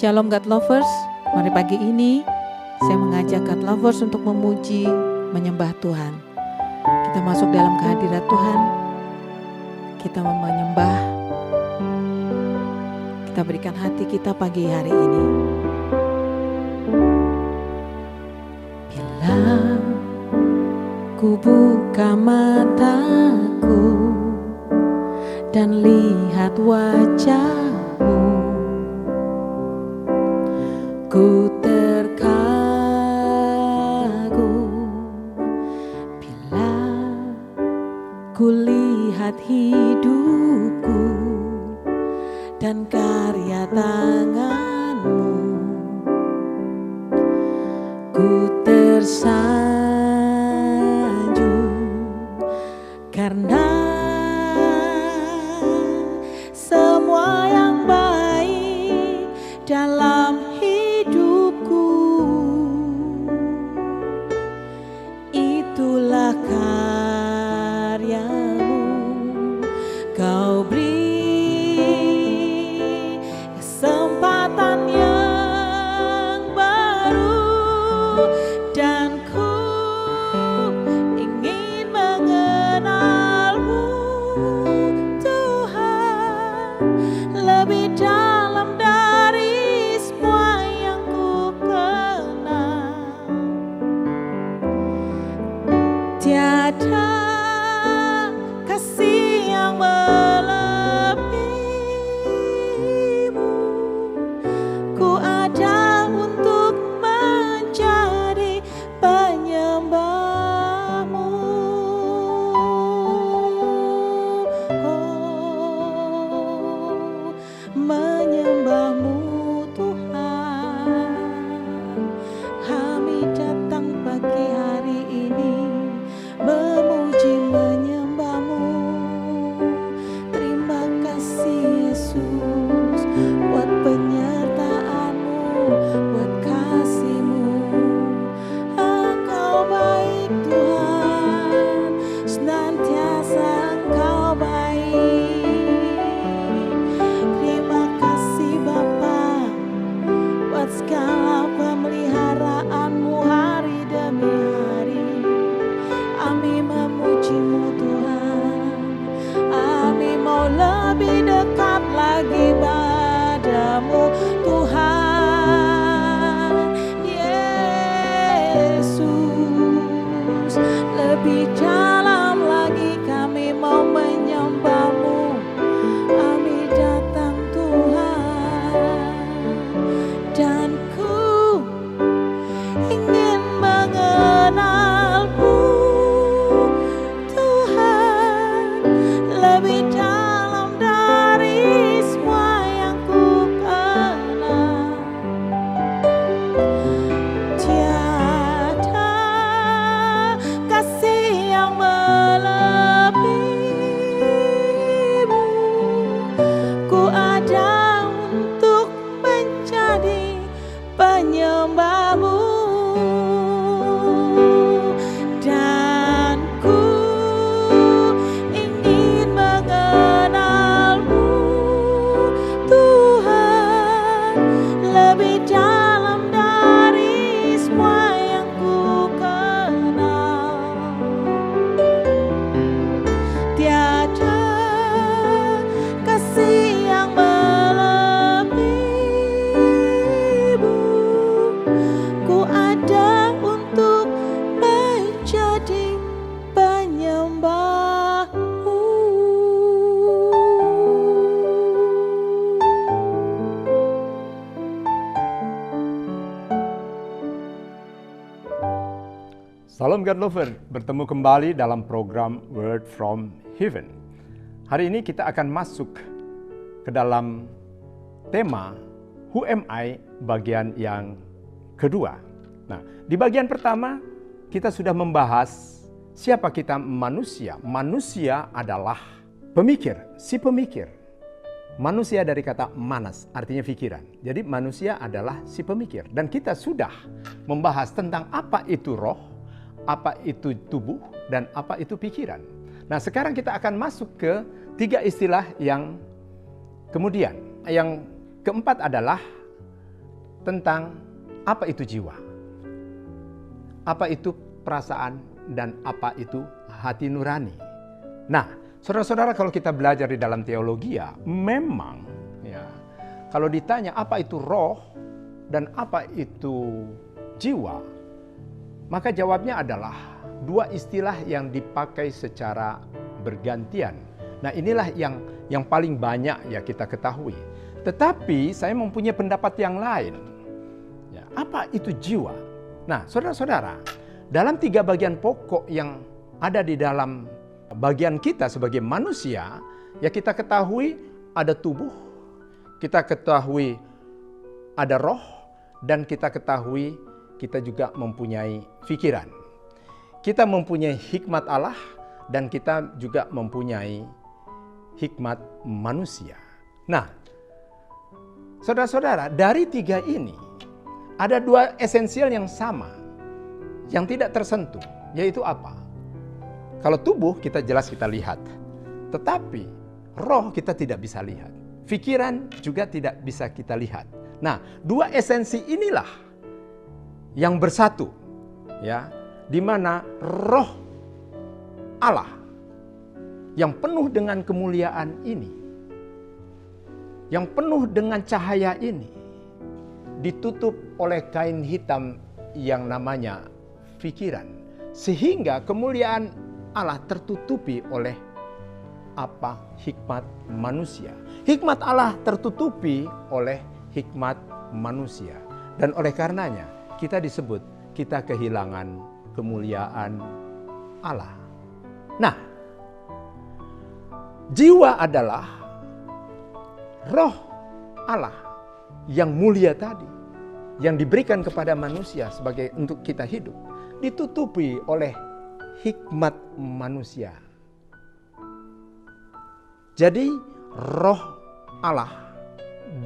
Shalom God Lovers, mari pagi ini saya mengajak God Lovers untuk memuji, menyembah Tuhan. Kita masuk dalam kehadirat Tuhan, kita menyembah, kita berikan hati kita pagi hari ini. Bila ku buka mataku dan lihat wajah-Mu, ku terkagum bila ku lihat hidupku dan karya tangan-Mu. Ku tersanjung karena semua yang baik dalam itulah karya-Mu. Kau beri kesempatan yang baru dan ku ingin mengenal-Mu, Tuhan, lebih dalam dari semua yang ku kenal. Tiada kasih yang melebihi-Mu. Ku ada untuk menjadi penyembah-Mu. Menyembah-Mu Tuhan. Kami datang pagi hari ini memuji, menyembah-Mu. Terima kasih Yesus buat penyertaan-Mu, buat kasih-Mu. Engkau baik Tuhan, senantiasa Engkau baik. Terima kasih Bapa buat segala pemeliharaan-Mu hari demi hari. Kami memuji-Mu Tuhan, kami mau lebih dekat lagi padamu Tuhan Yesus. Lebih dalam lagi kami mau menyembah-Mu. Kami datang Tuhan, dan ku ingin mengenal-Mu, lebih dalam dari semua yang ku kenal. Tiada kasih yang melebihi-Mu. Ku ada untuk menjadi penyembah-Mu. Dan ku ingin mengenal-Mu, Tuhan, lebih dalam dari semua yang ku kenal. Tiada kasih yang melebihi-Mu. Ku ada untuk menjadi penyembah-Mu. Salam God Lover, bertemu kembali dalam program Word from Heaven. Hari ini kita akan masuk ke dalam tema Who Am I bagian yang kedua. Nah, di bagian pertama kita sudah membahas siapa kita manusia. Manusia adalah pemikir, si pemikir. Manusia dari kata manas, artinya pikiran. Jadi manusia adalah si pemikir. Dan kita sudah membahas tentang apa itu roh, apa itu tubuh, dan apa itu pikiran. Nah, sekarang kita akan masuk ke 3 istilah yang kemudian. Yang keempat adalah tentang apa itu jiwa, apa itu perasaan, dan apa itu hati nurani. Nah, saudara-saudara, kalau kita belajar di dalam teologi ya, memang ya, kalau ditanya apa itu roh dan apa itu jiwa, maka jawabnya adalah dua istilah yang dipakai secara bergantian. Nah, inilah yang paling banyak ya kita ketahui. Tetapi saya mempunyai pendapat yang lain. Ya, apa itu jiwa? Nah, saudara-saudara, dalam 3 bagian pokok yang ada di dalam bagian kita sebagai manusia, ya kita ketahui ada tubuh, kita ketahui ada roh, dan kita ketahui kita juga mempunyai pikiran. Kita mempunyai hikmat Allah dan kita juga mempunyai hikmat manusia. Nah, saudara-saudara, dari 3 ini ada 2 esensial yang sama, yang tidak tersentuh, yaitu apa? Kalau tubuh kita jelas kita lihat, tetapi roh kita tidak bisa lihat. Pikiran juga tidak bisa kita lihat. Nah, 2 esensi inilah yang bersatu, ya, di mana roh Allah yang penuh dengan kemuliaan ini, yang penuh dengan cahaya ini, ditutup oleh kain hitam yang namanya pikiran, sehingga kemuliaan Allah tertutupi oleh apa? Hikmat manusia. Hikmat Allah tertutupi oleh hikmat manusia, dan oleh karenanya kita disebut kita kehilangan kemuliaan Allah. Nah, jiwa adalah roh Allah yang mulia tadi, yang diberikan kepada manusia sebagai untuk kita hidup, ditutupi oleh hikmat manusia. Jadi roh Allah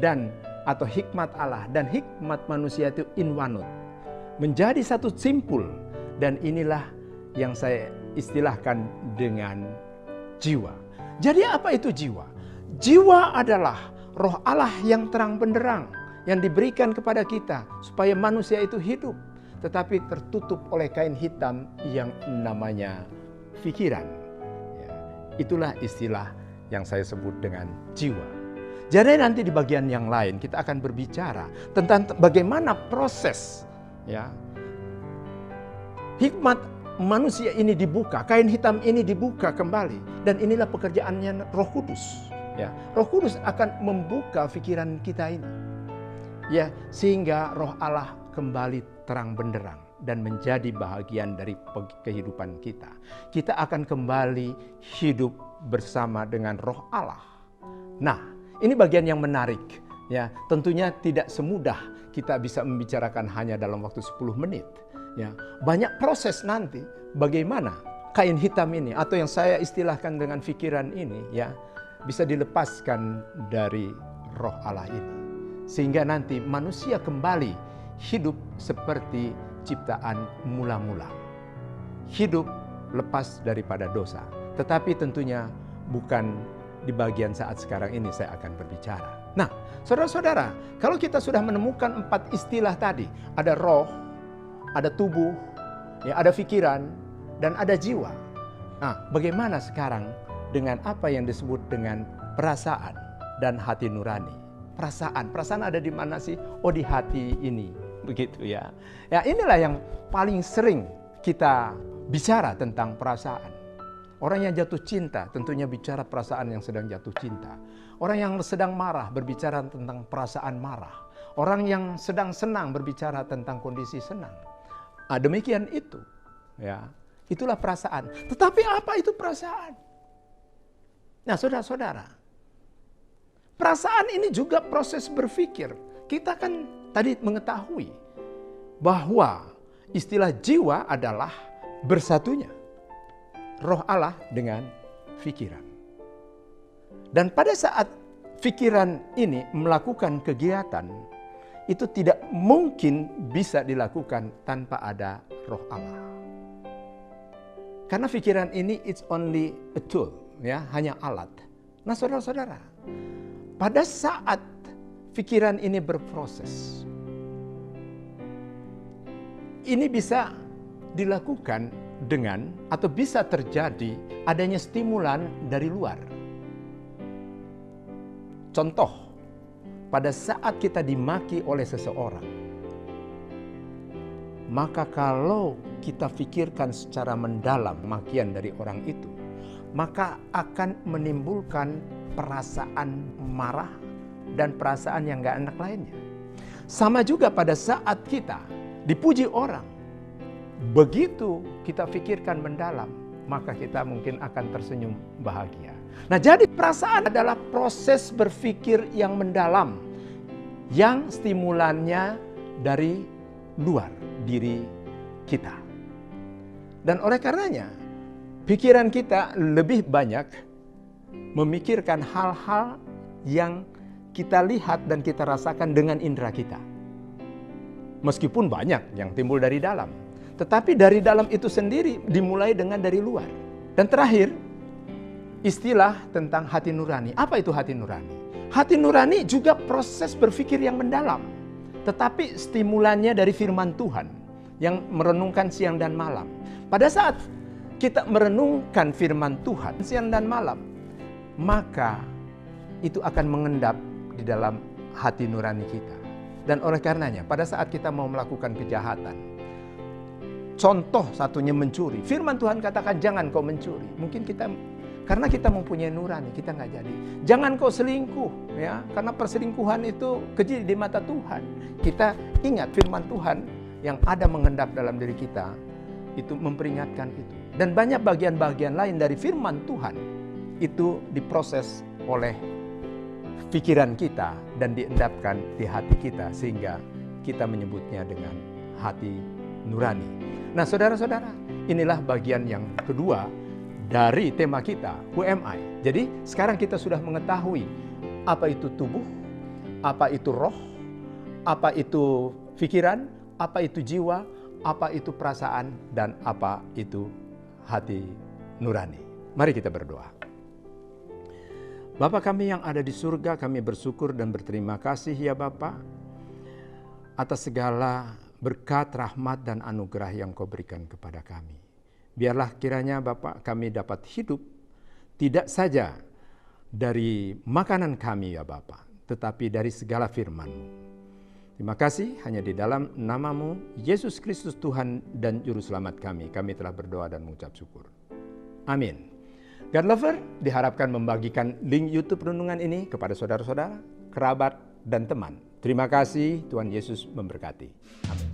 dan atau hikmat Allah dan hikmat manusia itu inwanut, menjadi satu simpul, dan inilah yang saya istilahkan dengan jiwa. Jadi apa itu jiwa? Jiwa adalah roh Allah yang terang benderang yang diberikan kepada kita supaya manusia itu hidup, tetapi tertutup oleh kain hitam yang namanya pikiran. Ya, itulah istilah yang saya sebut dengan jiwa. Jadi nanti di bagian yang lain kita akan berbicara tentang bagaimana proses, ya, hikmat manusia ini dibuka, kain hitam ini dibuka kembali, dan inilah pekerjaannya Roh Kudus. Ya, Roh Kudus akan membuka pikiran kita ini, ya, sehingga Roh Allah kembali terang benderang dan menjadi bahagian dari kehidupan kita. Kita akan kembali hidup bersama dengan Roh Allah. Nah, ini bagian yang menarik, ya. Tentunya tidak semudah kita bisa membicarakan hanya dalam waktu 10 menit. Ya, banyak proses nanti bagaimana kain hitam ini atau yang saya istilahkan dengan pikiran ini, ya, bisa dilepaskan dari Roh Allah ini, sehingga nanti manusia kembali hidup seperti ciptaan mula-mula, hidup lepas daripada dosa. Tetapi tentunya bukan di bagian saat sekarang ini saya akan berbicara. Nah, saudara-saudara, kalau kita sudah menemukan 4 istilah tadi, ada roh, ada tubuh, ya, ada pikiran, dan ada jiwa. Nah, bagaimana sekarang dengan apa yang disebut dengan perasaan dan hati nurani? Perasaan ada di mana sih? Oh, di hati ini, begitu ya. Ya, inilah yang paling sering kita bicara tentang perasaan. Orang yang jatuh cinta tentunya bicara perasaan yang sedang jatuh cinta. Orang yang sedang marah berbicara tentang perasaan marah. Orang yang sedang senang berbicara tentang kondisi senang. Nah, demikian itu, ya. Itulah perasaan. Tetapi apa itu perasaan? Nah, saudara-saudara, perasaan ini juga proses berpikir. Kita kan tadi mengetahui bahwa istilah jiwa adalah bersatunya Roh Allah dengan pikiran. Dan pada saat pikiran ini melakukan kegiatan, itu tidak mungkin bisa dilakukan tanpa ada Roh Allah. Karena pikiran ini it's only a tool, ya, hanya alat. Nah, saudara-saudara, pada saat pikiran ini berproses, ini bisa dilakukan dengan atau bisa terjadi adanya stimulan dari luar. Contoh, pada saat kita dimaki oleh seseorang, maka kalau kita pikirkan secara mendalam makian dari orang itu, maka akan menimbulkan perasaan marah dan perasaan yang gak enak lainnya. Sama juga pada saat kita dipuji orang, begitu kita pikirkan mendalam, maka kita mungkin akan tersenyum bahagia. Nah, jadi perasaan adalah proses berpikir yang mendalam, yang stimulannya dari luar diri kita. Dan oleh karenanya, pikiran kita lebih banyak memikirkan hal-hal yang kita lihat dan kita rasakan dengan indera kita. Meskipun banyak yang timbul dari dalam, tetapi dari dalam itu sendiri dimulai dengan dari luar. Dan terakhir, istilah tentang hati nurani. Apa itu hati nurani? Hati nurani juga proses berpikir yang mendalam, tetapi stimulannya dari firman Tuhan yang merenungkan siang dan malam. Pada saat kita merenungkan firman Tuhan siang dan malam, maka itu akan mengendap di dalam hati nurani kita. Dan oleh karenanya, pada saat kita mau melakukan kejahatan, contoh satunya mencuri. Firman Tuhan katakan jangan kau mencuri. Mungkin kita, karena kita mempunyai nurani, kita nggak jadi. Jangan kau selingkuh, ya, karena perselingkuhan itu keji di mata Tuhan. Kita ingat firman Tuhan yang ada mengendap dalam diri kita, itu memperingatkan itu. Dan banyak bagian-bagian lain dari firman Tuhan itu diproses oleh pikiran kita dan diendapkan di hati kita, sehingga kita menyebutnya dengan hati nurani. Nah, saudara-saudara, inilah bagian yang kedua dari tema kita, Who am I? Jadi sekarang kita sudah mengetahui apa itu tubuh, apa itu roh, apa itu pikiran, apa itu jiwa, apa itu perasaan, dan apa itu hati nurani. Mari kita berdoa. Bapa kami yang ada di surga, kami bersyukur dan berterima kasih ya Bapa atas segala berkat, rahmat, dan anugerah yang Kau berikan kepada kami. Biarlah kiranya Bapa kami dapat hidup tidak saja dari makanan kami ya Bapa, tetapi dari segala firman-Mu. Terima kasih, hanya di dalam nama-Mu, Yesus Kristus Tuhan dan Juru Selamat kami telah berdoa dan mengucap syukur. Amin. God Lover diharapkan membagikan link YouTube renungan ini kepada saudara-saudara, kerabat, dan teman. Terima kasih, Tuhan Yesus memberkati. Amin.